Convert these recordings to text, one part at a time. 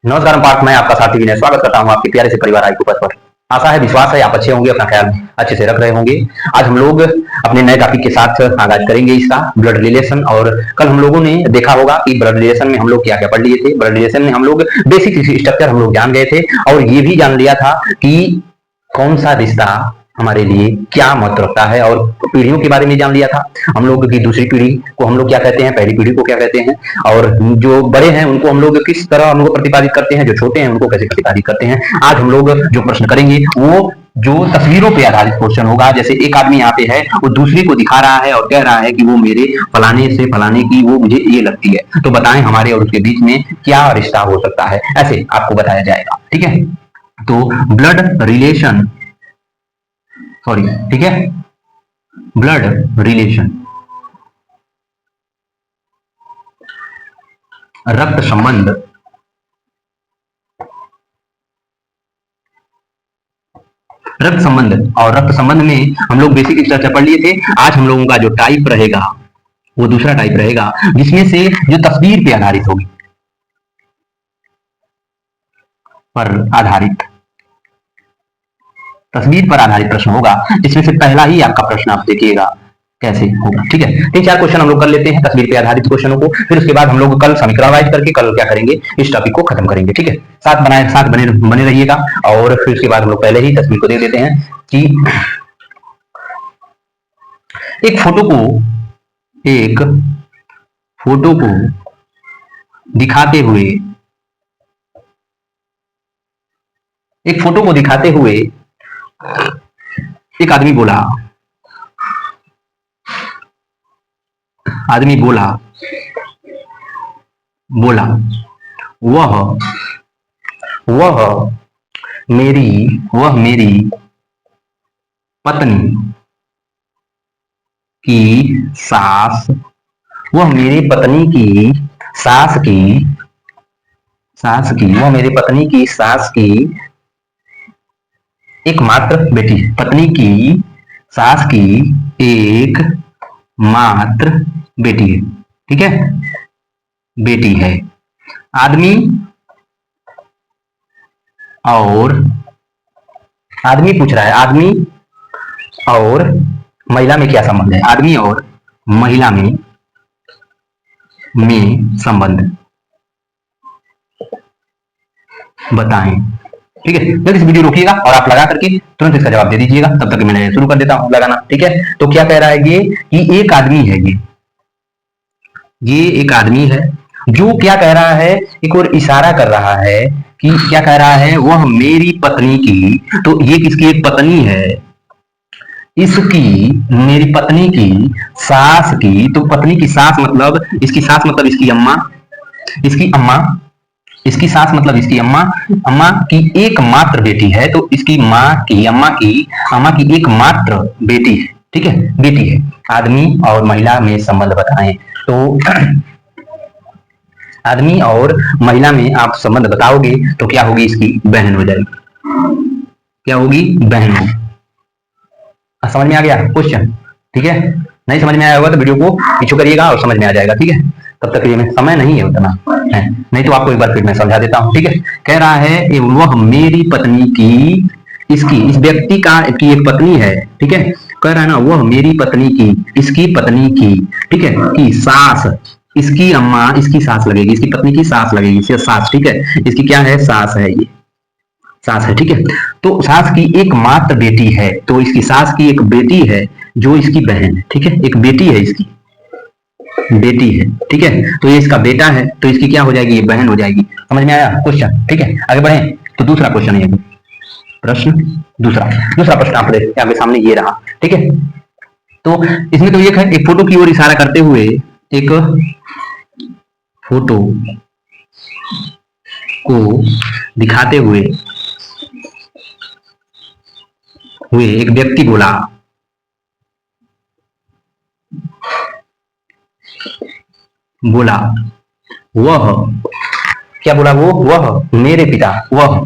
नमस्कार पार्थ, मैं आपका साथी विनय स्वागत करता हूं आपके प्यारे से परिवार आईक्यू पर। आशा है, विश्वास है आप अच्छे होंगे, अपना ख्याल अच्छे से रख रहे होंगे। आज हम लोग अपने नए टॉपिक के साथ आगाज करेंगे इसका, ब्लड रिलेशन। और कल हम लोगों ने देखा होगा कि ब्लड रिलेशन में हम लोग क्या क्या पढ़ लिए थे। ब्लड रिलेशन में हम लोग बेसिक स्ट्रक्चर हम लोग जान गए थे और ये भी जान लिया था कि कौन सा रिश्ता हमारे लिए क्या महत्व रखता है, और पीढ़ियों के बारे में जान लिया था हम लोग की। दूसरी पीढ़ी को हम लोग क्या कहते हैं, पहली पीढ़ी को क्या कहते हैं, और जो बड़े हैं उनको हम लोग किस तरह हम लोग प्रतिपादित करते हैं, जो छोटे हैं उनको कैसे प्रतिपादित करते हैं। आज हम लोग जो प्रश्न करेंगे वो जो तस्वीरों पे आधारित क्वेश्चन होगा। जैसे एक आदमी यहाँ पे है, वो दूसरी को दिखा रहा है और कह रहा है कि वो मेरे फलाने से फलाने की वो मुझे ये लगती है, तो बताएं हमारे और उसके बीच में क्या रिश्ता हो सकता है। ऐसे आपको बताया जाएगा, ठीक है। तो ब्लड रिलेशन, सॉरी, ठीक है, ब्लड रिलेशन, रक्त संबंध, रक्त संबंध। और रक्त संबंध में हम लोग बेसिक स्ट्रक्चर पढ़ लिए थे। आज हम लोगों का जो टाइप रहेगा वो दूसरा टाइप रहेगा, जिसमें से जो तस्वीर पे आधारित होगी, पर आधारित, तस्वीर पर आधारित प्रश्न होगा, जिसमें से पहला ही आपका प्रश्न आप देखिएगा कैसे होगा, ठीक है। तीन चार क्वेश्चन हम लोग कर लेते हैं तस्वीर पे आधारित क्वेश्चनों को, फिर उसके बाद हम लोग कल समीकरण वाइज करके कल क्या करेंगे, इस टॉपिक को खत्म करेंगे, ठीक है। साथ बने बने रहिएगा। और फिर उसके बाद हम लोग पहले ही तस्वीर को दे देते हैं कि एक फोटो को दिखाते हुए, एक फोटो को दिखाते हुए एक आदमी बोला, वह मेरी पत्नी की सास, वह मेरी पत्नी की वह मेरी पत्नी की सास की एकमात्र बेटी है। पत्नी की सास की एक मात्र बेटी है, ठीक है, बेटी है। आदमी पूछ रहा है, आदमी और महिला में क्या संबंध है, आदमी और महिला में संबंध बताएं, ठीक है। जल्दी से वीडियो रोकिएगा और आप लगा करके तुरंत इसका जवाब दे दीजिएगा। तब तक मैं शुरू कर देता हूं लगाना, ठीक है। तो क्या कह रहा है ये कि एक आदमी है, ये एक आदमी है जो क्या कह रहा है, एक और इशारा कर रहा है कि क्या कह रहा है, वह मेरी पत्नी की, तो ये किसकी एक पत्नी है, इसकी, मेरी पत्नी की सास की, तो पत्नी की सास मतलब इसकी सास मतलब इसकी अम्मा, इसकी सास मतलब इसकी अम्मा की एकमात्र बेटी है, तो इसकी अम्मा की एकमात्र बेटी है, ठीक है, बेटी है। आदमी और महिला में संबंध बताएं, तो आदमी और महिला में आप संबंध बताओगे तो क्या होगी, इसकी बहन हो जाएगी, क्या होगी, बहन होगी। समझ में आ गया क्वेश्चन, ठीक है। नहीं समझ में आया होगा तो वीडियो को पीछे करिएगा और समझ में आ जाएगा, ठीक है। तब तक ये समय नहीं है उतना है, नहीं तो आपको एक बार फिर मैं समझा देता हूं, ठीक है। कह रहा है वह मेरी पत्नी की, इसकी, इस व्यक्ति की एक पत्नी है, ठीक है। कह रहा है ना, वह मेरी पत्नी की, इसकी पत्नी की, ठीक है, की सास, इसकी अम्मा, इसकी सास लगेगी, इसकी पत्नी की सास लगेगी, सास, ठीक है, इसकी क्या है, सास है, ये सास है, ठीक है। तो सास की एक मात्र बेटी है, तो इसकी सास की एक बेटी है जो इसकी बहन है, ठीक है, एक बेटी है, इसकी बेटी है, ठीक है। तो ये इसका बेटा है, तो इसकी क्या हो जाएगी, ये बहन हो जाएगी। समझ में आया क्वेश्चन, ठीक है। आगे बढ़े तो दूसरा क्वेश्चन है, प्रश्न दूसरा प्रश्न आपके सामने ये रहा, ठीक है। तो इसमें तो एक है, एक फोटो की ओर इशारा करते हुए, एक फोटो को दिखाते हुए एक व्यक्ति बोला, वह, क्या बोला, वह मेरे पिता, वह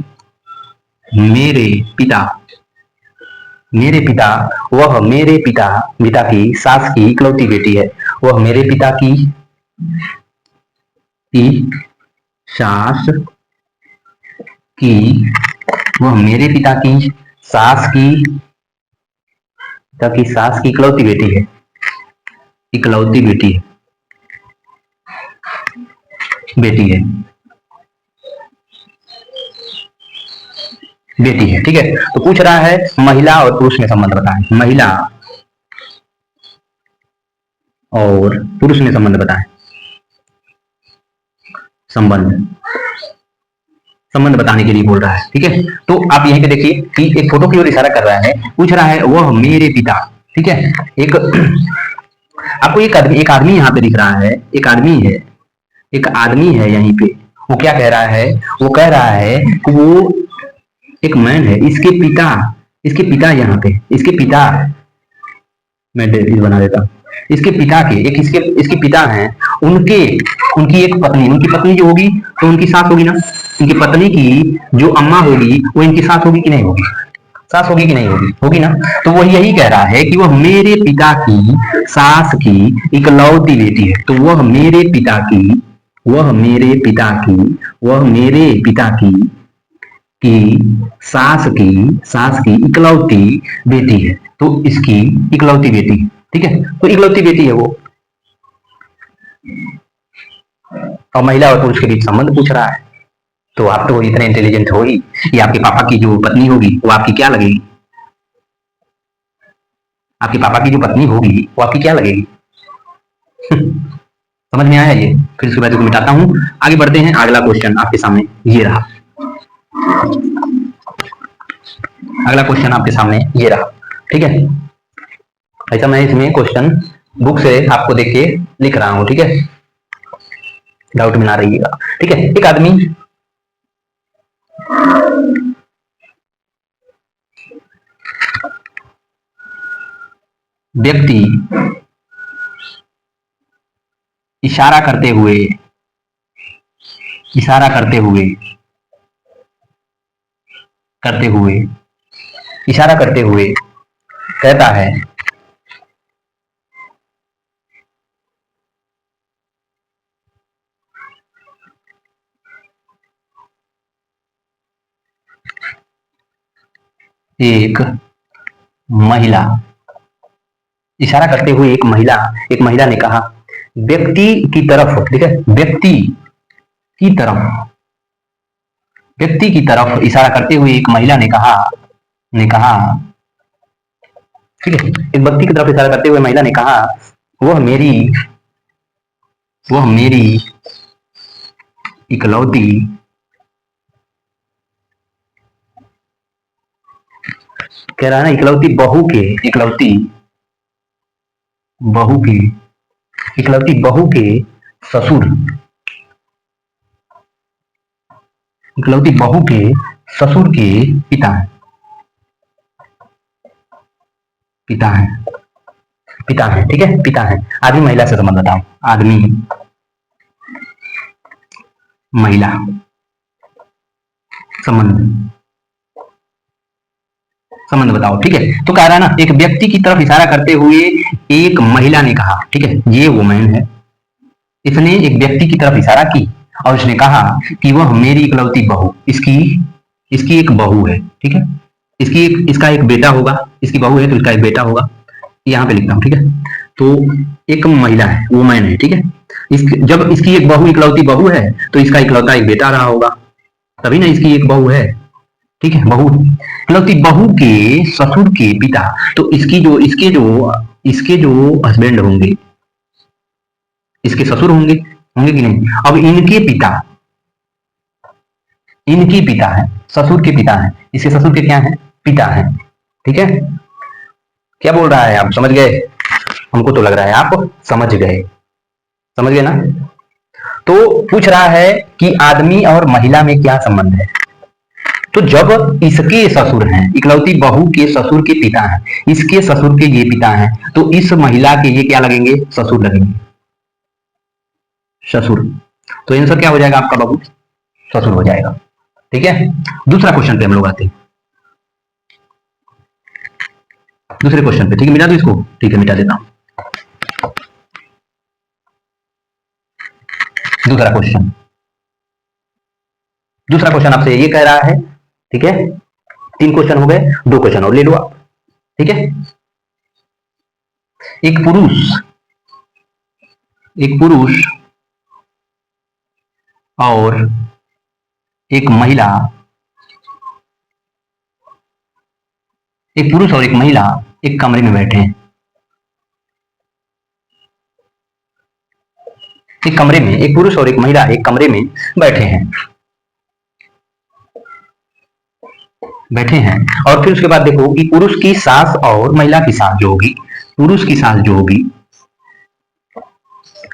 मेरे पिता की सास की इकलौती बेटी है, वह मेरे पिता की सास कि वह मेरे पिता की सास की इकलौती बेटी है। इकलौती बेटी है बेटी है। ठीक है, तो पूछ रहा है महिला और पुरुष में संबंध बताएं। महिला और पुरुष में संबंध बताएं। संबंध संबंध बताने के लिए बोल रहा है। ठीक है, तो आप यहीं पे देखिए कि एक फोटो की ओर इशारा कर रहा है, पूछ रहा है वह मेरे पिता। ठीक है, एक आपको एक आदमी यहाँ पे दिख रहा है, एक आदमी है, एक आदमी है यहीं पे। वो क्या कह रहा है? वो कह रहा है कि वो एक मैन है, इसके पिता यहाँ पे, इसके पिता, मैं डेविड बना देता हूँ। इसके पिता के एक इसके पिता हैं, उनके उनकी पत्नी जो होगी तो उनकी सास होगी ना। इनकी पत्नी की जो अम्मा होगी वो इनकी सास होगी कि नहीं होगी? सास होगी कि नहीं होगी? होगी ना। तो वो यही कह रहा है कि वह मेरे पिता की सास की इकलौती बेटी है। तो वह मेरे पिता की वह मेरे पिता की सास की इकलौती बेटी है। तो इसकी इकलौती बेटी है। ठीक है, तो इकलौती बेटी है वो। और महिला और पुरुष के बीच संबंध पूछ रहा है। तो आप तो इतने इंटेलिजेंट हो ही, कि आपके पापा की जो पत्नी होगी वो आपकी क्या लगेगी? आपके पापा की जो पत्नी होगी वो आपकी क्या लगेगी? समझ में आया ये? फिर इसके बाद को मिटाता हूं, आगे बढ़ते हैं। अगला क्वेश्चन आपके सामने ये रहा। अगला क्वेश्चन आपके सामने ये रहा। ठीक है, ऐसा मैं इसमें क्वेश्चन बुक से आपको देख के लिख रहा हूं। ठीक है, डाउट में ना रहिएगा। ठीक है, एक आदमी व्यक्ति इशारा करते हुए कहता है एक महिला, इशारा करते हुए एक महिला ने कहा व्यक्ति की तरफ। ठीक है, व्यक्ति की तरफ इशारा करते हुए एक महिला ने कहा ठीक है, एक व्यक्ति की तरफ इशारा करते हुए महिला ने कहा वह मेरी इकलौती कह रहा है ना, इकलौती बहू के ससुर, इकलौती बहू के ससुर के पिता है। ठीक है, पिता है। आदमी महिला से संबंध बताओ। आदमी महिला संबंध बताओ। ठीक है, तो कह रहा है ना, एक व्यक्ति की तरफ इशारा करते हुए एक महिला ने कहा। ठीक है, ये वुमेन है, इसने एक व्यक्ति की तरफ इशारा की और उसने कहा कि वह मेरी इकलौती बहू, इसकी एक बहू है। ठीक है, इसका एक बेटा होगा, इसकी बहू है तो इसका एक बेटा होगा। यहाँ पे लिखता हूँ। ठीक है, तो एक महिला है, वुमेन है। ठीक है, जब इसकी एक बहू इकलौती बहू है तो इसका इकलौता एक बेटा रहा होगा, तभी ना इसकी एक बहू है। ठीक है, बहू, इकलौती बहू के ससुर के पिता, तो इसके जो हस्बैंड होंगे, इसके ससुर होंगे कि नहीं? अब इनके पिता है, ससुर के पिता है, इसके ससुर के क्या है? पिता है। ठीक है, क्या बोल रहा है? आप समझ गए? हमको तो लग रहा है आप समझ गए ना। तो पूछ रहा है कि आदमी और महिला में क्या संबंध है। तो जब इसके ससुर हैं, इकलौती बहू के ससुर के पिता हैं, इसके ससुर के ये पिता हैं, तो इस महिला के ये क्या लगेंगे? ससुर लगेंगे, ससुर। तो आंसर क्या हो जाएगा आपका बाबू? ससुर हो जाएगा। ठीक है, दूसरा क्वेश्चन पे हम लोग आते हैं। दूसरे क्वेश्चन पे, ठीक है, मिटा दो इसको। ठीक है, मिटा देता हूं। दूसरा क्वेश्चन, दूसरा क्वेश्चन आपसे ये कह रहा है, ठीक है, 3 क्वेश्चन हो गए, 2 क्वेश्चन और ले लो आप, ठीक है। एक पुरुष और एक महिला, एक कमरे में बैठे हैं। एक कमरे में एक पुरुष और एक महिला एक कमरे में बैठे हैं और फिर उसके बाद देखो कि पुरुष की सास और महिला की सास जो होगी, पुरुष की सास जो होगी,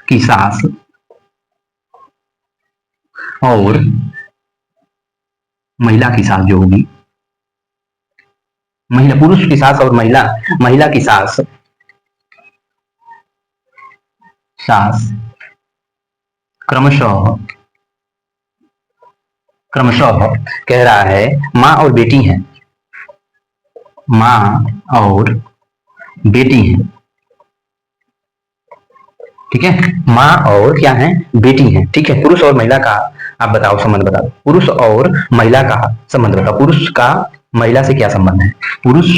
की सास और महिला की सास जो होगी, पुरुष की सास और महिला की सास क्रमशः कह रहा है माँ और बेटी हैं, ठीक है, माँ और क्या है, बेटी है, ठीक है। पुरुष और महिला का आप बताओ संबंध बताओ, पुरुष और महिला का संबंध बताओ, पुरुष का महिला से क्या संबंध है, पुरुष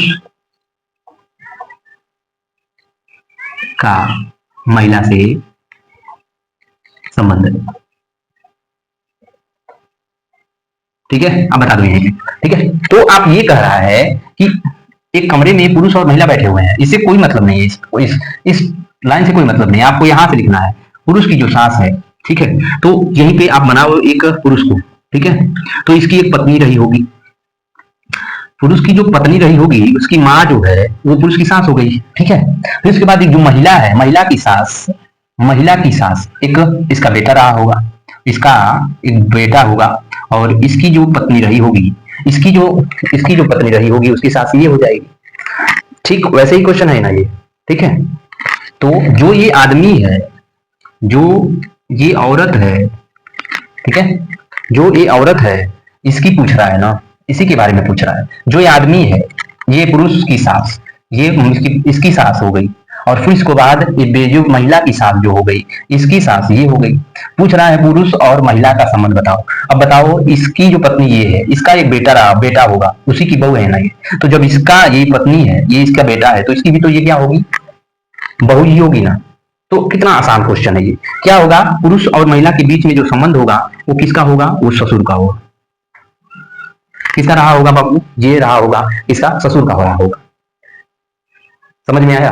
का महिला से संबंध, ठीक है, आप बता दो यहीं, ठीक है। तो आप ये कह रहा है कि एक कमरे में पुरुष और महिला बैठे हुए हैं, इससे कोई मतलब नहीं है, इस लाइन से कोई मतलब नहीं है, आपको यहां से लिखना है पुरुष की जो सास है, ठीक है। तो यहीं पे आप बनाओ एक पुरुष को, ठीक है, तो इसकी एक पत्नी रही होगी, पुरुष की जो पत्नी रही होगी उसकी माँ जो है वो पुरुष की सास हो गई, ठीक है। फिर उसके बाद एक जो महिला है, महिला की सास एक इसका बेटा रहा होगा, इसका एक बेटा होगा, और इसकी जो पत्नी रही होगी, इसकी जो पत्नी रही होगी उसकी सास ये हो जाएगी, ठीक। वैसे ही क्वेश्चन है ना ये, ठीक है। तो जो ये आदमी है, जो ये औरत है, ठीक है, जो ये औरत है इसकी पूछ रहा है ना, इसी के बारे में पूछ रहा है। जो ये आदमी है, ये पुरुष की सास, ये इसकी सास हो गई, और फिर इसके बाद ये जो महिला की सास जो हो गई, इसकी सास ये हो गई। पूछ रहा है पुरुष और महिला का संबंध बताओ। अब बताओ, इसकी जो पत्नी ये है, इसका एक बेटा होगा, उसी की बहू है ना ये, तो जब इसका ये पत्नी है, ये इसका बेटा है, तो इसकी भी तो ये क्या होगी, बहू ही होगी ना। तो कितना आसान क्वेश्चन है ये। क्या होगा, पुरुष और महिला के बीच में जो संबंध होगा वो किसका होगा, वो ससुर का होगा। किसका रहा होगा बाबू, ये रहा होगा, इसका ससुर का रहा होगा। समझ में आया,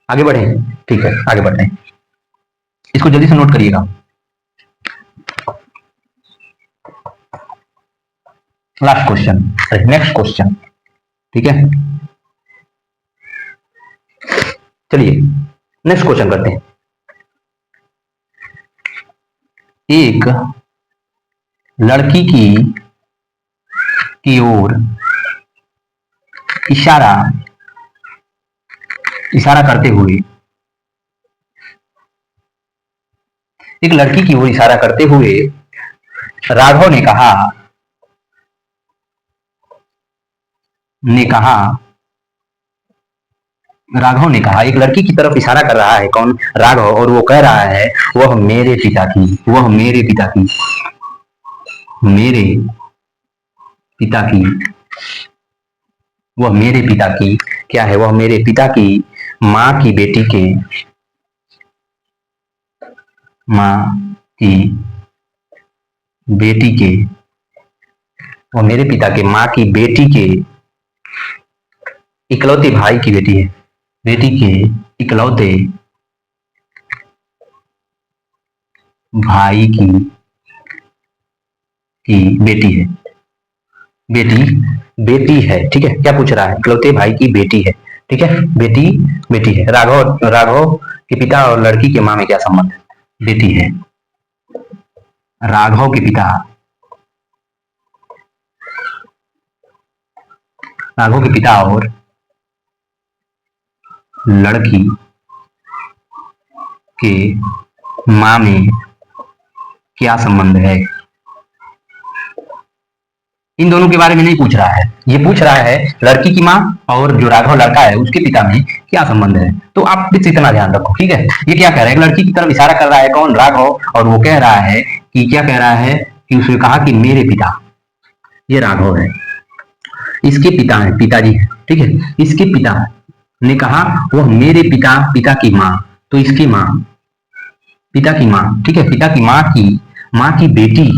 आगे बढ़े, ठीक है, आगे बढ़ते हैं, इसको जल्दी से नोट करिएगा। लास्ट क्वेश्चन, नेक्स्ट क्वेश्चन, ठीक है। चलिए नेक्स्ट क्वेश्चन करते हैं। एक लड़की की ओर इशारा करते हुए, एक लड़की की ओर इशारा करते हुए राघव ने कहा एक लड़की की तरफ इशारा कर रहा है, कौन, राघव, और वो कह रहा है वह मेरे पिता की क्या है, वह मेरे पिता की माँ की बेटी के वह मेरे पिता के माँ की बेटी के इकलौते भाई की बेटी है, बेटी के इकलौते भाई की बेटी है, बेटी है, ठीक है। क्या पूछ रहा है, इकलौते भाई की बेटी है, ठीक है, बेटी है। राघव के पिता और लड़की के माँ में क्या संबंध है, बेटी है। राघव के पिता और लड़की के माँ में क्या संबंध है। इन दोनों के बारे में नहीं पूछ रहा है, ये पूछ रहा है लड़की की माँ और जो राघव लड़का है उसके पिता में क्या संबंध है। तो आप बस इतना ध्यान रखो, ठीक है। ये क्या कह रहा है, लड़की की तरफ इशारा कर रहा है, कौन, राघव, और वो कह रहा है कि क्या कह रहा है कि उसने कहा कि मेरे पिता, ये राघव है, इसके पिता है, पिताजी है, ठीक है, इसके पिता ने कहा वह मेरे पिता, पिता की माँ, तो इसकी माँ, पिता की माँ, ठीक है, पिता की माँ की बेटी,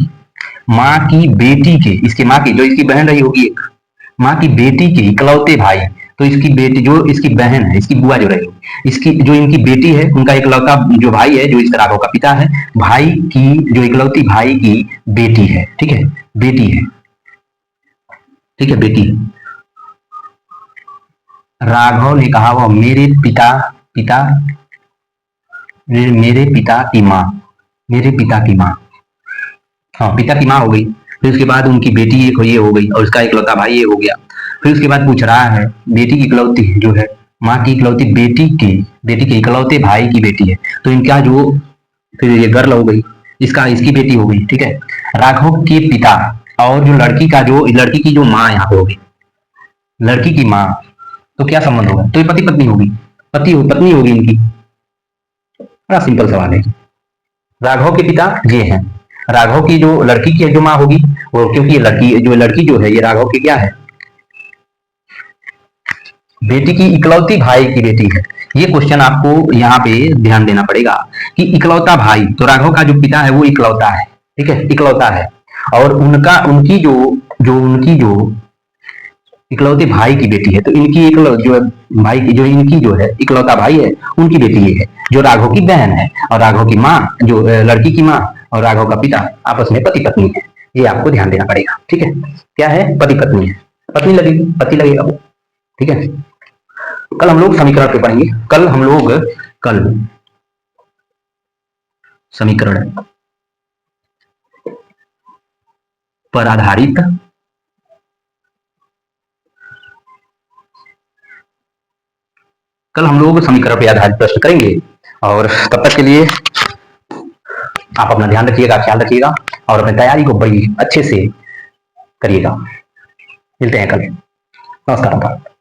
माँ की बेटी के, इसकी माँ की जो इसकी बहन रही होगी एक, माँ की बेटी के इकलौते भाई, तो इसकी बेटी जो इसकी बहन है, इसकी बुआ जो रही होगी, इसकी जो इनकी बेटी है, उनका इकलौता जो भाई है, जो इस राघव का पिता है, भाई की जो इकलौती भाई की बेटी है, ठीक है, बेटी है, ठीक है, बेटी। राघव ने कहा वह मेरे पिता, पिता, मेरे पिता की माँ, मेरे पिता की माँ, हाँ पिता की माँ हो गई, फिर उसके बाद उनकी बेटी एक ये हो गई और उसका इकलौता भाई ये हो गया। फिर उसके बाद पूछ रहा है बेटी की इकलौती जो है, माँ की इकलौती बेटी के इकलौते भाई की बेटी है, तो इनका जो, फिर ये गर्ल हो गई, इसका इसकी बेटी हो गई, ठीक है। राघव के पिता और जो लड़की का जो, लड़की की जो माँ यहाँ पे होगी, लड़की की माँ, तो क्या संबंध होगा, तो ये पति पत्नी होगी, पत्नी होगी इनकी। बड़ा सिंपल सवाल है। राघव के पिता ये हैं, राघव की जो लड़की की जो माँ होगी वो, क्योंकि लड़की जो है ये राघव की क्या है, बेटी की इकलौती भाई की बेटी है। ये क्वेश्चन आपको यहाँ पे ध्यान देना पड़ेगा कि इकलौता भाई, तो राघव का जो पिता है वो इकलौता है, ठीक है, इकलौता है, और उनका उनकी जो इकलौते भाई की बेटी है, तो इनकी जो भाई की जो इनकी जो है इकलौता भाई है, उनकी बेटी ये है, जो राघव की बहन है, और राघव की माँ जो लड़की की माँ और राघव का पिता आपस में पति पत्नी है। ये आपको ध्यान देना पड़ेगा, ठीक है, क्या है, पति पत्नी है, पत्नी लगेगी, पति लगेगा वो, ठीक है। कल हम लोग समीकरण पे पढ़ेंगे, कल समीकरण पर आधारित कल हम लोग समीकरण पे आधारित प्रश्न करेंगे, और तब तक के लिए आप अपना ध्यान रखिएगा, ख्याल रखिएगा, और अपनी तैयारी को बड़ी अच्छे से करिएगा। मिलते हैं कल। नमस्कार।